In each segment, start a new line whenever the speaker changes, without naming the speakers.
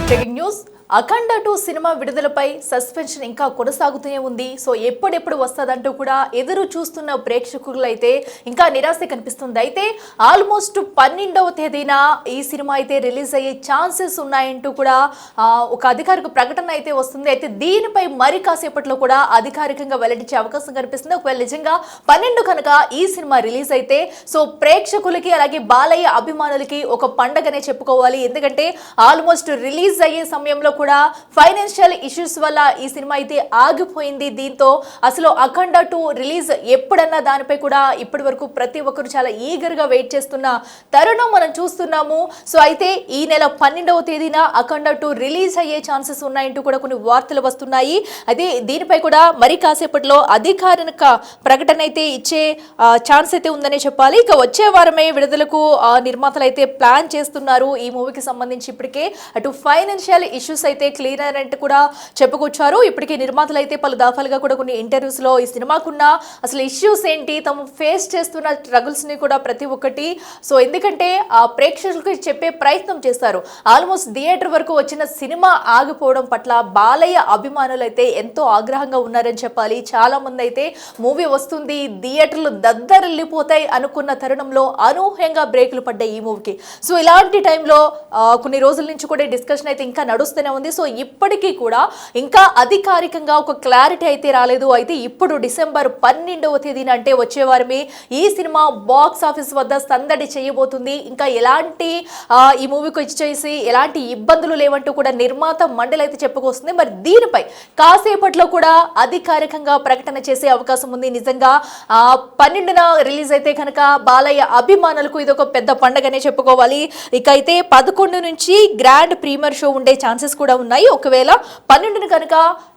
Breaking news అఖండ 2 cinema విడుదలపై suspension ఇంకా కొనసాగుతూనే ఉంది. సో ఎప్పుడెప్పుడు వస్తదంటూ కూడా ఎదురు చూస్తున్న ప్రేక్షకులైతే ఇంకా నిరాశ కనిపిస్తుంది. అయితే ఆల్మోస్ట్ 12వ తేదీన ఈ సినిమా అయితే రిలీజ్ అయ్యే ఛాన్సెస్ ఉన్నాయంటూ కూడా ఒక అధికారిక ప్రకటన అయితే వస్తుంది. అయితే దీనిపై మరి కాసేపట్లో కూడా అధికారికంగా వెల్లడించే అవకాశం కనిపిస్తుంది. ఒకవేళ నిజంగా 12 కనుక ఈ సినిమా రిలీజ్ అయితే సో ప్రేక్షకులకి అలాగే బాలయ్య అభిమానులకి ఒక పండగనే చెప్పుకోవాలి. ఎందుకంటే ఆల్మోస్ట్ రిలీజ్ అయ్యే సమయంలో కూడా ఫైనాన్షియల్ ఇష్యూస్ వల్ల ఈ సినిమా అయితే ఆగిపోయింది. దీంతో అసలు అఖండ 2 రిలీజ్ ఎప్పుడన్నా దానిపై కూడా ఇప్పటి వరకు ప్రతి ఒక్కరు చాలా ఈగర్ గా వెయిట్ చేస్తున్న తరుణం మనం చూస్తున్నాము. సో అయితే ఈ నెల 12వ తేదీన అఖండ 2 రిలీజ్ అయ్యే ఛాన్సెస్ ఉన్నాయంటూ కూడా కొన్ని వార్తలు వస్తున్నాయి. అయితే దీనిపై కూడా మరి కాసేపట్లో అధికారిక ప్రకటన అయితే ఇచ్చే ఛాన్స్ అయితే ఉందనే చెప్పాలి. ఇక వచ్చే వారమే విడుదలకు నిర్మాతలు అయితే ప్లాన్ చేస్తున్నారు. ఈ మూవీకి సంబంధించి ఇప్పటికే అటు ఫైనాన్షియల్ ఇష్యూస్ అయితే క్లియర్ అయినట్టు కూడా చెప్పుకొచ్చారు. ఇప్పటికే నిర్మాతలు అయితే పలు దఫాలుగా కూడా కొన్ని ఇంటర్వ్యూస్ లో ఈ సినిమాకున్న అసలు ఇష్యూస్ ఏంటి, తాము ఫేస్ చేస్తున్న స్ట్రగుల్స్ ని కూడా ప్రతి ఒక్కటి సో ఎందుకంటే ఆ ప్రేక్షకులకు చెప్పే ప్రయత్నం చేస్తారు. ఆల్మోస్ట్ థియేటర్ వరకు వచ్చిన సినిమా ఆగిపోవడం పట్ల బాలయ్య అభిమానులు అయితే ఎంతో ఆగ్రహంగా ఉన్నారని చెప్పాలి. చాలా మంది అయితే మూవీ వస్తుంది, థియేటర్లు దద్దరిల్లిపోతాయి అనుకున్న తరుణంలో అనూహ్యంగా బ్రేకులు పడ్డాయి ఈ మూవీకి. సో ఇలాంటి టైంలో కొన్ని రోజుల నుంచి కూడా డిస్కషన్ అయితే ఇంకా నడుస్తూనే ఉంది. సో ఇప్పటికీ కూడా ఇంకా అధికారికంగా ఒక క్లారిటీ అయితే రాలేదు. అయితే ఇప్పుడు డిసెంబర్ 12వ తేదీన అంటే వచ్చే వారమే ఈ సినిమా బాక్స్ ఆఫీస్ వద్ద సందడి చేయబోతుంది. ఇంకా ఎలాంటి ఈ మూవీకి వచ్చేసి ఎలాంటి ఇబ్బందులు లేవంటూ కూడా నిర్మాత మండలి అయితే చెప్పుకొస్తుంది. మరి దీనిపై కాసేపట్లో కూడా అధికారికంగా ప్రకటన చేసే అవకాశం ఉంది. నిజంగా 12న రిలీజ్ అయితే కనుక బాలయ్య అభిమానులకు ఇది ఒక పెద్ద పండగనే చెప్పుకోవాలి. ఇక అయితే 11 నుంచి గ్రాండ్ ప్రీమియర్ షో ఉండే ఛాన్సెస్ కూడా ఉన్నాయి. ఒకవేళ 12న కనుక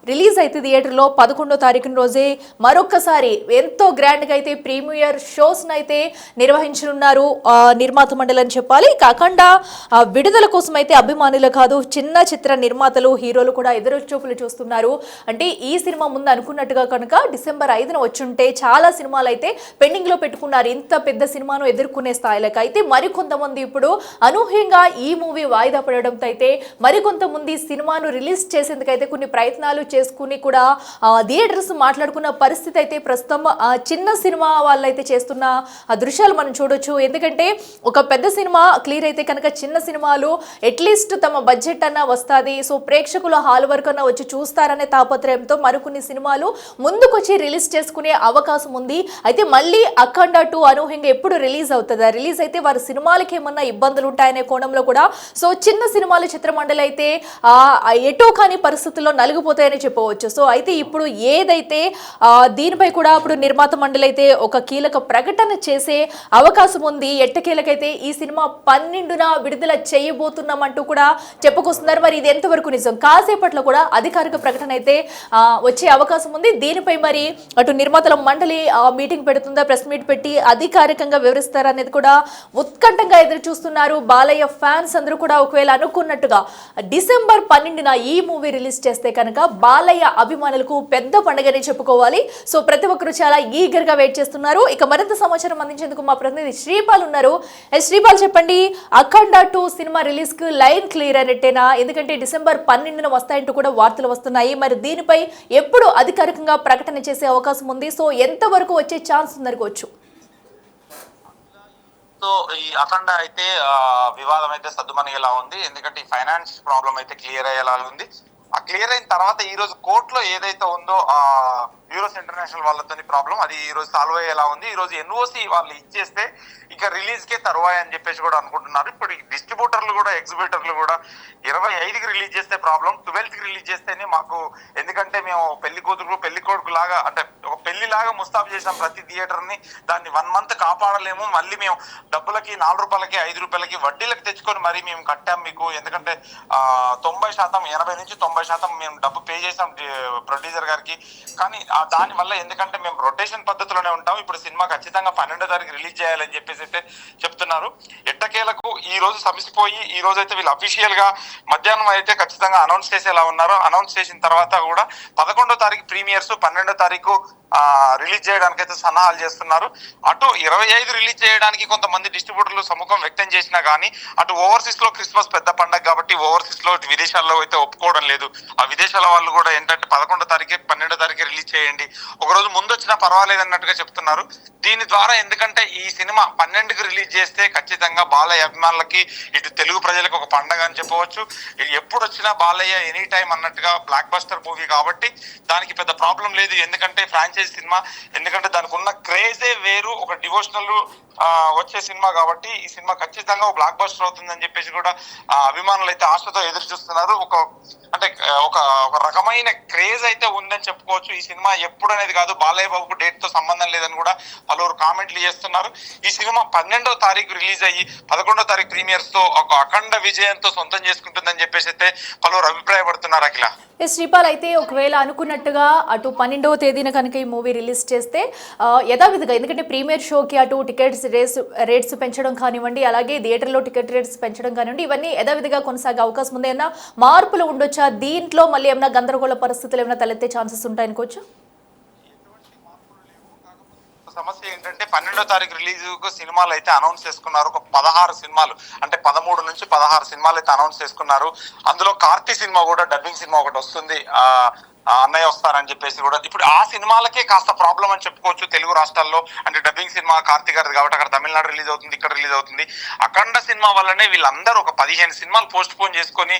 రిలీజ్ అయితే థియేటర్లో 11వ తారీఖున రోజే మరొకసారి ఎంతో గ్రాండ్ గా అయితే ప్రీమియర్ షోస్ అయితే నిర్వహించనున్నారు నిర్మాత మండలి అని చెప్పాలి. అఖండ విడుదల కోసం అయితే అభిమానులు కాదు, చిన్న చిత్ర నిర్మాతలు హీరోలు కూడా ఎదురు చూపులు చూస్తున్నారు. అంటే ఈ సినిమా ముందు అనుకున్నట్టుగా కనుక డిసెంబర్ 5న వచ్చుంటే చాలా సినిమాలు అయితే పెండింగ్ లో పెట్టుకున్నారు. ఇంత పెద్ద సినిమాను ఎదుర్కొనే స్థాయిలకు అయితే మరికొంతమంది ఇప్పుడు అనూహ్యంగా ఈ మూవీ వాయిదా పడడంతో అయితే మరికొంతమంది సినిమాను రిలీజ్ చేసేందుకైతే కొన్ని ప్రయత్నాలు చేసుకుని కూడా థియేటర్స్ మాట్లాడుకున్న పరిస్థితి అయితే ప్రస్తుతం చిన్న సినిమా వాళ్ళైతే చేస్తున్న దృశ్యాలు మనం చూడొచ్చు. ఎందుకంటే ఒక పెద్ద సినిమా క్లియర్ అయితే కనుక చిన్న సినిమాలు అట్లీస్ట్ తమ బడ్జెట్ అన్నా వస్తుంది, సో ప్రేక్షకుల హాల్ వరకు అన్నా వచ్చి చూస్తారనే తాపత్రయంతో మరికొన్ని సినిమాలు ముందుకొచ్చి రిలీజ్ చేసుకునే అవకాశం ఉంది. అయితే మళ్ళీ అఖండ 2 అనూహ్యంగా ఎప్పుడు రిలీజ్ అవుతుందా, రిలీజ్ అయితే వారి సినిమాలకి ఏమన్నా ఇబ్బందులు ఉంటాయనే కోణంలో కూడా సో చిన్న సినిమాలు చిత్రమండలి అయితే ఎటో కాని పరిస్థితుల్లో నలిగిపోతాయని చెప్పవచ్చు. సో అయితే ఇప్పుడు ఏదైతే దీనిపై కూడా ఇప్పుడు నిర్మాత మండలి అయితే ఒక కీలక ప్రకటన చేసే అవకాశం ఉంది. ఎట్టకేలకైతే ఈ సినిమా 12న విడుదల చేయబోతున్నామంటూ కూడా చెప్పుకొస్తున్నారు. మరి ఇది ఎంతవరకు నిజం, కాసేపట్లో కూడా అధికారిక ప్రకటన అయితే వచ్చే అవకాశం ఉంది. దీనిపై మరి అటు నిర్మాతల మండలి మీటింగ్ పెడుతుందా, ప్రెస్ మీట్ పెట్టి అధికారికంగా వివరిస్తారా అనేది కూడా ఉత్కంఠంగా ఎదురు చూస్తున్నారు బాలయ్య ఫ్యాన్స్ అందరూ కూడా. ఒకవేళ అనుకున్నట్టుగా డిసెంబర్ 12న ఈ మూవీ రిలీజ్ చేస్తే కనుక బాలయ్య అభిమానులకు పెద్ద పండుగనే చెప్పుకోవాలి. సో ప్రతి ఒక్కరు చాలా ఈగర్ గా వెయిట్ చేస్తున్నారు. ఇక మరింత సమాచారం అందించేందుకు మా ప్రతినిధి శ్రీపాల్ ఉన్నారు. శ్రీపాల్ చెప్పండి, అఖండ 2 సినిమా రిలీజ్ కు లైన్ క్లియర్ అయినట్టేనా? ఎందుకంటే డిసెంబర్ 12న వస్తాయంటూ కూడా వార్తలు వస్తున్నాయి. మరి దీనిపై ఎప్పుడు అధికారికంగా ప్రకటన చేసే అవకాశం ఉంది? సో ఎంత వరకు వచ్చే ఛాన్స్ ఉందనుకోవచ్చు?
సో ఈ అఖండ అయితే వివాదం అయితే సద్దుమణిగేలా ఉంది. ఎందుకంటే ఈ ఫైనాన్స్ ప్రాబ్లం అయితే క్లియర్ అయ్యేలా ఉంది. ఆ క్లియర్ అయిన తర్వాత ఈ రోజు కోర్టులో ఏదైతే ఉందో యూరోస్ ఇంటర్నేషనల్ వాళ్ళతో ప్రాబ్లం అది ఈ రోజు సాల్వ్ అయ్యేలా ఉంది. ఈ రోజు ఎన్ఓసి వాళ్ళు ఇచ్చేస్తే ఇక రిలీజ్ కే తరువాయి అని చెప్పేసి కూడా అనుకుంటున్నారు. ఇప్పుడు డిస్ట్రిబ్యూటర్లు కూడా ఎగ్జిబిటర్లు కూడా 25కి రిలీజ్ చేస్తే ప్రాబ్లం, 12కి రిలీజ్ చేస్తేనే మాకు, ఎందుకంటే మేము పెళ్లి కూతురు పెళ్లి కొడుకు లాగా అంటే ఒక పెళ్లి లాగా ముస్తాబు చేసాం ప్రతి థియేటర్ ని, దాన్ని 1 మంత్ కాపాడలేము. మళ్ళీ మేము డబ్బులకి 4 రూపాయలకి 5 రూపాయలకి వడ్డీలకు తెచ్చుకొని మరీ మేము కట్టాం మీకు. ఎందుకంటే 90% 80 నుంచి 90% మేము డబ్బు పే చేసాం ప్రొడ్యూసర్ గారికి. కానీ ఆ దాని వల్ల ఎందుకంటే మేము రొటేషన్ పద్ధతిలోనే ఉంటాం. ఇప్పుడు సినిమా ఖచ్చితంగా 12వ తారీఖు రిలీజ్ చేయాలని చెప్పేసి అయితే చెప్తున్నారు. ఎట్టకేలకు ఈ రోజు సమసిపోయి ఈ రోజు అయితే వీళ్ళు అఫీషియల్ గా మధ్యాహ్నం అయితే ఖచ్చితంగా అనౌన్స్ చేసేలా ఉన్నారు. అనౌన్స్ చేసిన తర్వాత కూడా 11వ తారీఖు ప్రీమియర్స్, 12వ తారీఖు రిలీజ్ చేయడానికి అయితే సన్నాహాలు చేస్తున్నారు. అటు 25 రిలీజ్ చేయడానికి కొంతమంది డిస్ట్రిబ్యూటర్లు సముఖం వ్యక్తం చేసినా కానీ అటు ఓవర్సీస్ లో క్రిస్మస్ పెద్ద పండగ కాబట్టి ఓవర్సీస్ లో విదేశాల్లో అయితే ఒప్పుకోవడం లేదు. ఆ విదేశాల వాళ్ళు కూడా ఏంటంటే 11వ తారీఖు 12వ తారీఖు రిలీజ్ చేయండి, ఒక రోజు ముందు వచ్చినా పర్వాలేదు అన్నట్టుగా చెప్తున్నారు. దీని ద్వారా ఎందుకంటే ఈ సినిమా 12కి రిలీజ్ చేస్తే ఖచ్చితంగా బాలయ్య అభిమానులకి ఇటు తెలుగు ప్రజలకు ఒక పండగ అని చెప్పవచ్చు. ఎప్పుడు వచ్చినా బాలయ్య ఎనీ టైం అన్నట్టుగా బ్లాక్ బస్టర్ మూవీ కాబట్టి దానికి పెద్ద ప్రాబ్లం లేదు. ఎందుకంటే ఫ్రాంచైజ్ సినిమా, ఎందుకంటే దానికి ఉన్న క్రేజే వేరు, ఒక డివోషనల్ వచ్చే సినిమా కాబట్టి ఈ సినిమా ఖచ్చితంగా ఒక బ్లాక్ బస్టర్ అవుతుందని చెప్పేసి కూడా అభిమానులు అయితే ఆశతో ఎదురు చూస్తున్నారు. ఒక రకమైన క్రేజ్ అయితే ఉందని చెప్పుకోవచ్చు. ఈ సినిమా ఎప్పుడు అనేది కాదు, బాలయ్య బాబుకు డేట్ తో సంబంధం లేదని కూడా పలువురు కామెంట్లు చేస్తున్నారు. ఈ సినిమా 12వ తారీఖు రిలీజ్ అయ్యి 11వ తారీఖు ప్రీమియర్స్ తో ఒక అఖండ విజయంతో సొంతం చేసుకుంటుందని చెప్పేసి అయితే పలువురు అభిప్రాయపడుతున్నారు. అఖిల,
శ్రీపాల్ అయితే ఒకవేళ అనుకున్నట్టుగా అటు 12వ తేదీన కనుక ఈ మూవీ రిలీజ్ చేస్తే యథావిధిగా, ఎందుకంటే ప్రీమియర్ షోకి అటు టికెట్స్ రేట్స్ పెంచడం కానివ్వండి, అలాగే థియేటర్లో టికెట్ రేట్స్ పెంచడం కానివ్వండి, ఇవన్నీ యథావిధిగా కొనసాగే అవకాశం ఉంది. ఏమైనా మార్పులు ఉండొచ్చా దీంట్లో? మళ్ళీ ఏమైనా గందరగోళ పరిస్థితులు ఏమైనా తలెత్తే ఛాన్సెస్ ఉంటాయనుకోవచ్చు?
సమస్య ఏంటంటే 12వ తారీఖు రిలీజ్ కు సినిమాలు అయితే అనౌన్స్ చేసుకున్నారు. ఒక 16 సినిమాలు, అంటే 13 నుంచి 16 సినిమాలు అయితే అనౌన్స్ చేసుకున్నారు. అందులో కార్తీ సినిమా కూడా డబ్బింగ్ సినిమా ఒకటి వస్తుంది, అన్నయ్య వస్తారని చెప్పేసి కూడా. ఇప్పుడు ఆ సినిమాలకే కాస్త ప్రాబ్లం అని చెప్పుకోవచ్చు తెలుగు రాష్ట్రాల్లో. అంటే డబ్బింగ్ సినిమా కార్తీ గారిది కాబట్టి అక్కడ తమిళనాడు రిలీజ్ అవుతుంది, ఇక్కడ రిలీజ్ అవుతుంది. అఖండ సినిమా వల్లనే వీళ్ళందరూ ఒక 15 సినిమాలు పోస్ట్ పోన్ చేసుకొని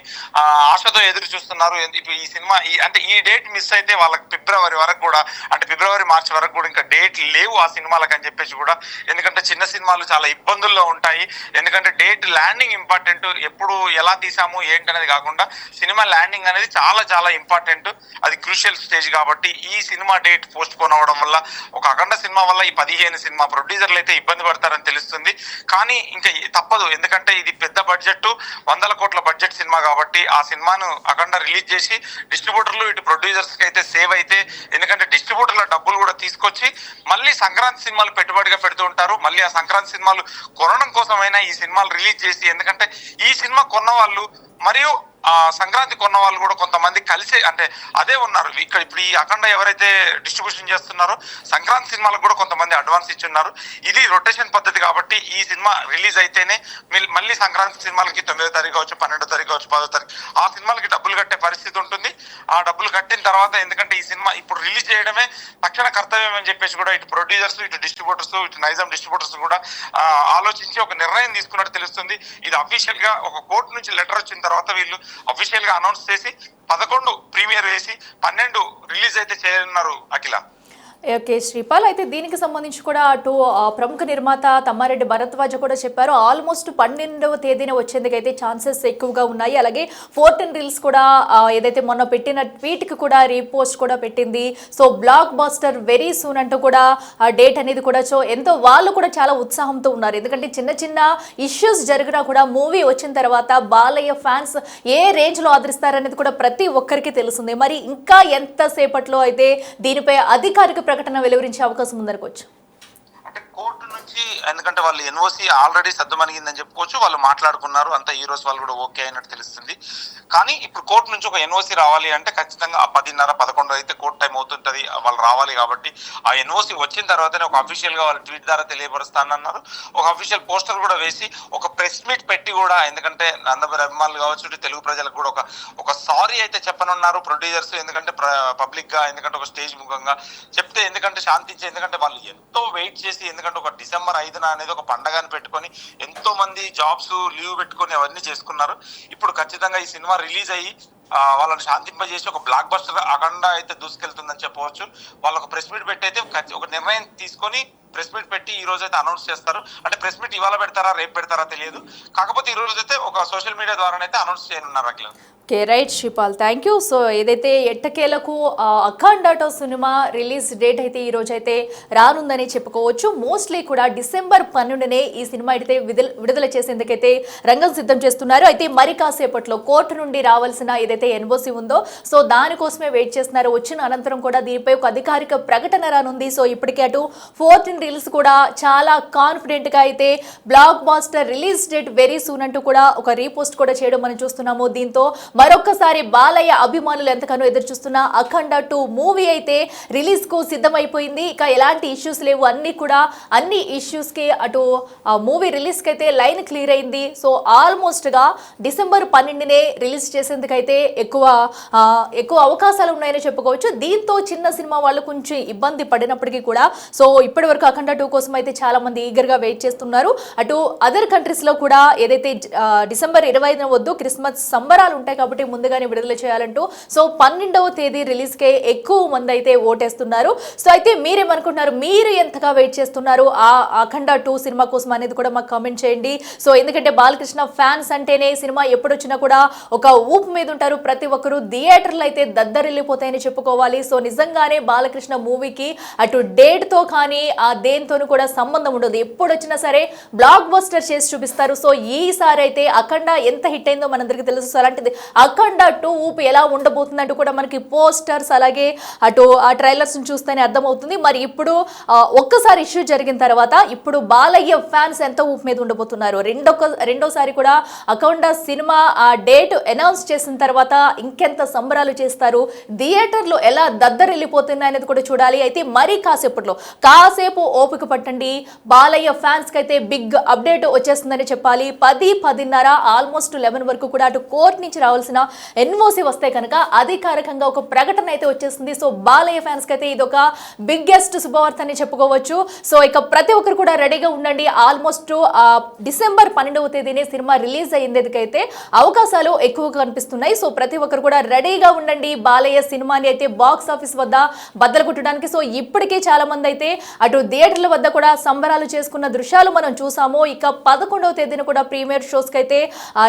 ఆశతో ఎదురు చూస్తున్నారు. ఇప్పుడు ఈ సినిమా అంటే ఈ డేట్ మిస్ అయితే వాళ్ళకి ఫిబ్రవరి వరకు కూడా, అంటే ఫిబ్రవరి మార్చి వరకు కూడా ఇంకా డేట్ లేవు ఆ సినిమాలకు అని చెప్పేసి కూడా. ఎందుకంటే చిన్న సినిమాలు చాలా ఇబ్బందుల్లో ఉంటాయి. ఎందుకంటే డేట్ ల్యాండింగ్ ఇంపార్టెంట్. ఎప్పుడు ఎలా తీసాము ఏంటనేది కాకుండా సినిమా ల్యాండింగ్ అనేది చాలా చాలా ఇంపార్టెంట్. అది క్రూషియల్ స్టేజ్ కాబట్టి ఈ సినిమా డేట్ పోస్ట్ పోన్ అవ్వడం వల్ల, ఒక అఖండ సినిమా వల్ల ఈ 15 సినిమా ప్రొడ్యూసర్లు అయితే ఇబ్బంది పడతారని తెలుస్తుంది. కానీ ఇంకా తప్పదు, ఎందుకంటే ఇది పెద్ద బడ్జెట్, 100 కోట్ల బడ్జెట్ సినిమా కాబట్టి ఆ సినిమాను అఖండ రిలీజ్ చేసి డిస్ట్రిబ్యూటర్లు ఇటు ప్రొడ్యూసర్స్ కి అయితే సేవ్ అయితే, ఎందుకంటే డిస్ట్రిబ్యూటర్ల డబ్బులు కూడా తీసుకొచ్చి మళ్ళీ సంక్రాంతి సినిమాలు పెట్టుబడిగా పెడుతూ ఉంటారు. మళ్ళీ ఆ సంక్రాంతి సినిమాలు కొనడం కోసమైనా ఈ సినిమాలు రిలీజ్ చేసి, ఎందుకంటే ఈ సినిమా కొన్న వాళ్ళు మరియు సంక్రాంతి కొన్న వాళ్ళు కూడా కొంతమంది కలిసి, అంటే అదే ఉన్నారు ఇక్కడ. ఇప్పుడు ఈ అఖండ ఎవరైతే డిస్ట్రిబ్యూషన్ చేస్తున్నారో సంక్రాంతి సినిమాలకు కూడా కొంతమంది అడ్వాన్స్ ఇచ్చున్నారు. ఇది రొటేషన్ పద్ధతి కాబట్టి ఈ సినిమా రిలీజ్ అయితేనే మళ్ళీ సంక్రాంతి సినిమాలకి 9వ తారీఖు కావచ్చు, 12వ తారీఖు కావచ్చు, 10వ తారీఖు ఆ సినిమాలకి డబ్బులు కట్టే పరిస్థితి ఉంటుంది. ఆ డబ్బులు కట్టిన తర్వాత, ఎందుకంటే ఈ సినిమా ఇప్పుడు రిలీజ్ చేయడమే తక్షణ కర్తవ్యం అని చెప్పేసి కూడా ఇటు ప్రొడ్యూసర్స్, ఇటు డిస్ట్రిబ్యూటర్స్, ఇటు నైజాం డిస్ట్రిబ్యూటర్స్ కూడా ఆలోచించి ఒక నిర్ణయం తీసుకున్నట్టు తెలుస్తుంది. ఇది అఫీషియల్ గా ఒక కోర్టు నుంచి లెటర్ వచ్చిన తర్వాత వీళ్ళు అఫీషియల్ గా అనౌన్స్ చేసి 11 ప్రీమియర్ వేసి 12 రిలీజ్ అయితే చేయనున్నారు. అఖిల,
ఓకే శ్రీపాల్, అయితే దీనికి సంబంధించి కూడా అటు ప్రముఖ నిర్మాత తమ్మారెడ్డి భరద్వాజ కూడా చెప్పారు ఆల్మోస్ట్ 12వ తేదీన వచ్చేందుకైతే ఛాన్సెస్ ఎక్కువగా ఉన్నాయి. అలాగే 14 రీల్స్ కూడా ఏదైతే మొన్న పెట్టిన ట్వీట్కి కూడా రీపోస్ట్ కూడా పెట్టింది. So blockbuster very soon అంటూ కూడా డేట్ అనేది కూడా, సో ఎంతో వాళ్ళు కూడా చాలా ఉత్సాహంతో ఉన్నారు. ఎందుకంటే చిన్న చిన్న ఇష్యూస్ జరిగినా కూడా మూవీ వచ్చిన తర్వాత బాలయ్య ఫ్యాన్స్ ఏ రేంజ్లో ఆదరిస్తారనేది కూడా ప్రతి ఒక్కరికి తెలుస్తుంది. మరి ఇంకా ఎంతసేపట్లో అయితే దీనిపై అధికారిక ప్రకటన వెలువరించే అవకాశం ఉందనుకోవచ్చు?
అంటే కోర్టు నుంచి, ఎందుకంటే వాళ్ళు ఎన్ఓసి ఆల్రెడీ సద్దుమణిగిందని చెప్పుకోవచ్చు. వాళ్ళు మాట్లాడుకున్నారు, అంతా ఈ రోజు వాళ్ళు కూడా ఓకే అయినట్టు తెలుస్తుంది. కానీ ఇప్పుడు కోర్టు నుంచి ఒక ఎన్ఓసి రావాలి అంటే ఖచ్చితంగా 10:30, 11 అయితే కోర్టు టైం అవుతుంటది, వాళ్ళు రావాలి. కాబట్టి ఆ ఎన్ఓసి వచ్చిన తర్వాతనే ఒక అఫీషియల్ గా వాళ్ళు ట్వీట్ ద్వారా తెలియపరుస్తానన్నారు. ఒక అఫీషియల్ పోస్టర్ కూడా వేసి ఒక ప్రెస్ మీట్ పెట్టి కూడా, ఎందుకంటే నందమూరి అభిమానులు కావచ్చు, తెలుగు ప్రజలకు కూడా ఒక సారీ అయితే చెప్పనున్నారు ప్రొడ్యూసర్స్. ఎందుకంటే పబ్లిక్ గా, ఎందుకంటే ఒక స్టేజ్ ముఖంగా చెప్తే, ఎందుకంటే శాంతించి, ఎందుకంటే వాళ్ళు ఎంతో వెయిట్ చేసి, ఎందుకంటే ఒక డిసెంబర్ 5న అనేది ఒక పండగని పెట్టుకొని ఎంతో మంది జాబ్స్ లీవ్ పెట్టుకొని అవన్నీ చేసుకున్నారు. ఇప్పుడు ఖచ్చితంగా ఈ సినిమా రిలీజ్ అయ్యి వాళ్ళని శాంతింపజేసి ఒక బ్లాక్ బస్టర్ అఖండ అయితే దూసుకెళ్తుందని చెప్పవచ్చు. వాళ్ళు ఒక ప్రెస్ మీట్ పెట్టి అయితే ఒక నిర్ణయం తీసుకొని ప్రెస్ మీట్ పెట్టి ఈ రోజు అయితే అనౌన్స్ చేస్తారు. అంటే ప్రెస్ మీట్ ఇవాళ పెడతారా రేపు పెడతారా తెలియదు. కాకపోతే ఈ రోజు అయితే ఒక సోషల్ మీడియా ద్వారానైతే అనౌన్స్ చేయనున్నారు. Akhila,
okay right Sripal, thank you. So ఏదైతే ఎట్టకేలకు Akhanda two cinema release date అయితే ఈ రోజు అయితే రానుందని చెప్పుకోవచ్చు. మోస్ట్లీ కూడా డిసెంబర్ 12నే ఈ సినిమా అయితే విడుదల చేసేందుకైతే రంగం సిద్ధం చేస్తున్నారు. అయితే మరి కాసేపట్లో కోర్టు నుండి రావాల్సిన ఏదైతే ఎన్ఓసి ఉందో సో దానికోసమే వెయిట్ చేస్తున్నారు. వచ్చిన అనంతరం కూడా దీనిపై ఒక అధికారిక ప్రకటన రానుంది. సో ఇప్పటికే అటు 14 రీల్స్ కూడా చాలా కాన్ఫిడెంట్ గా అయితే blockbuster release date very soon అంటూ కూడా ఒక రీపోస్ట్ కూడా చేయడం మనం చూస్తున్నాము. దీంతో మరొక్కసారి బాలయ్య అభిమానులు ఎంతగానో ఎదురు చూస్తున్న అఖండ 2 మూవీ అయితే రిలీజ్ కు సిద్ధమైపోయింది. ఇక ఎలాంటి ఇష్యూస్ లేవు, అన్ని ఇష్యూస్ కి అటు మూవీ రిలీజ్ కి అయితే లైన్ క్లియర్ అయింది. సో ఆల్మోస్ట్ గా డిసెంబర్ 12నే రిలీజ్ చేసేందుకైతే ఎక్కువ అవకాశాలు ఉన్నాయని చెప్పుకోవచ్చు. దీంతో చిన్న సినిమా వాళ్ళు కొంచెం ఇబ్బంది పడినప్పటికీ కూడా సో ఇప్పటి వరకు అఖండ 2 కోసం అయితే చాలా మంది ఈగర్ గా వెయిట్ చేస్తున్నారు. అటు అదర్ కంట్రీస్ లో కూడా ఏదైతే డిసెంబర్ 25న వద్దు క్రిస్మస్ సంబరాలు ఉంటాయి కాబట్టి ముందుగానే విడుదల చేయాలంటూ సో 12వ తేదీ రిలీజ్ కే ఎక్కువ మంది అయితే ఓటేస్తున్నారు. సో అయితే మీరేమనుకుంటున్నారు, మీరు ఎంతగా వెయిట్ చేస్తున్నారు ఆ అఖండ 2 సినిమా కోసం అనేది కూడా మాకు కామెంట్ చేయండి. సో ఎందుకంటే బాలకృష్ణ ఫ్యాన్స్ అంటేనే సినిమా ఎప్పుడు వచ్చినా కూడా ఒక ఊపు మీద ఉంటారు. ప్రతి ఒక్కరు థియేటర్లు అయితే దద్దరిల్లిపోతాయని చెప్పుకోవాలి. సో నిజంగానే బాలకృష్ణ మూవీకి అటు డేట్ తో కానీ ఆ దేనితోనూ కూడా సంబంధం ఉండదు. ఎప్పుడు వచ్చినా సరే బ్లాక్ బస్టర్ చేసి చూపిస్తారు. సో ఈసారి అయితే అఖండ ఎంత హిట్ అయిందో మనందరికీ తెలుసు. అలాంటిది అఖండ 2 ఊపు ఎలా ఉండబోతుందంటూ కూడా మనకి పోస్టర్స్ అలాగే అటు ఆ ట్రైలర్స్ చూస్తేనే అర్థమవుతుంది. మరి ఇప్పుడు ఒక్కసారి ఇష్యూ జరిగిన తర్వాత ఇప్పుడు బాలయ్య ఫ్యాన్స్ ఎంత ఊపు మీద ఉండబోతున్నారు. రెండోసారి కూడా అఖండ సినిమా ఆ డేట్ అనౌన్స్ చేసిన తర్వాత ఇంకెంత సంబరాలు చేస్తారు, థియేటర్లు ఎలా దద్దరిల్లిపోతున్నాయి అనేది కూడా చూడాలి. అయితే మరీ కాసేపు ఓపిక పట్టండి. బాలయ్య ఫ్యాన్స్ కి అయితే బిగ్ అప్డేట్ వచ్చేస్తుందని చెప్పాలి. 10-10:30 ఆల్మోస్ట్ 11 వరకు కూడా అటు కోర్టు నుంచి రావాల్సిన ఎన్ఓసి వస్తే కనుక అధికారికంగా ఒక ప్రకటన అయితే వచ్చేస్తుంది. సో బాలయ్య ఫ్యాన్స్ కి అయితే ఇది ఒక బిగ్గెస్ట్ శుభవార్త అని చెప్పుకోవచ్చు. సో ఇక ప్రతి ఒక్కరు కూడా రెడీగా ఉండండి. ఆల్మోస్ట్ డిసెంబర్ 12వ తేదీనే సినిమా రిలీజ్ అయ్యేందుకైతే అవకాశాలు ఎక్కువగా కనిపిస్తున్నాయి. సో ప్రతి ఒక్కరు కూడా రెడీగా ఉండండి బాలయ్య సినిమాని అయితే బాక్స్ ఆఫీస్ వద్ద బద్దలు కొట్టడానికి. సో ఇప్పటికే చాలా మంది అయితే అటు థియేటర్ల వద్ద కూడా సంబరాలు చేసుకున్న దృశ్యాలు మనం చూసాము. ఇక 11వ తేదీన కూడా ప్రీమియర్ షోస్ కి అయితే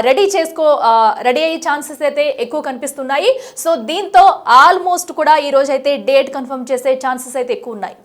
రెడీ అయ్యే ఛాన్సెస్ అయితే ఎక్కువ కనిపిస్తున్నాయి. సో దీంతో ఆల్మోస్ట్ కూడా ఈ రోజు అయితే డేట్ కన్ఫర్మ్ చేసే ఛాన్సెస్ అయితే ఎక్కువ ఉన్నాయి.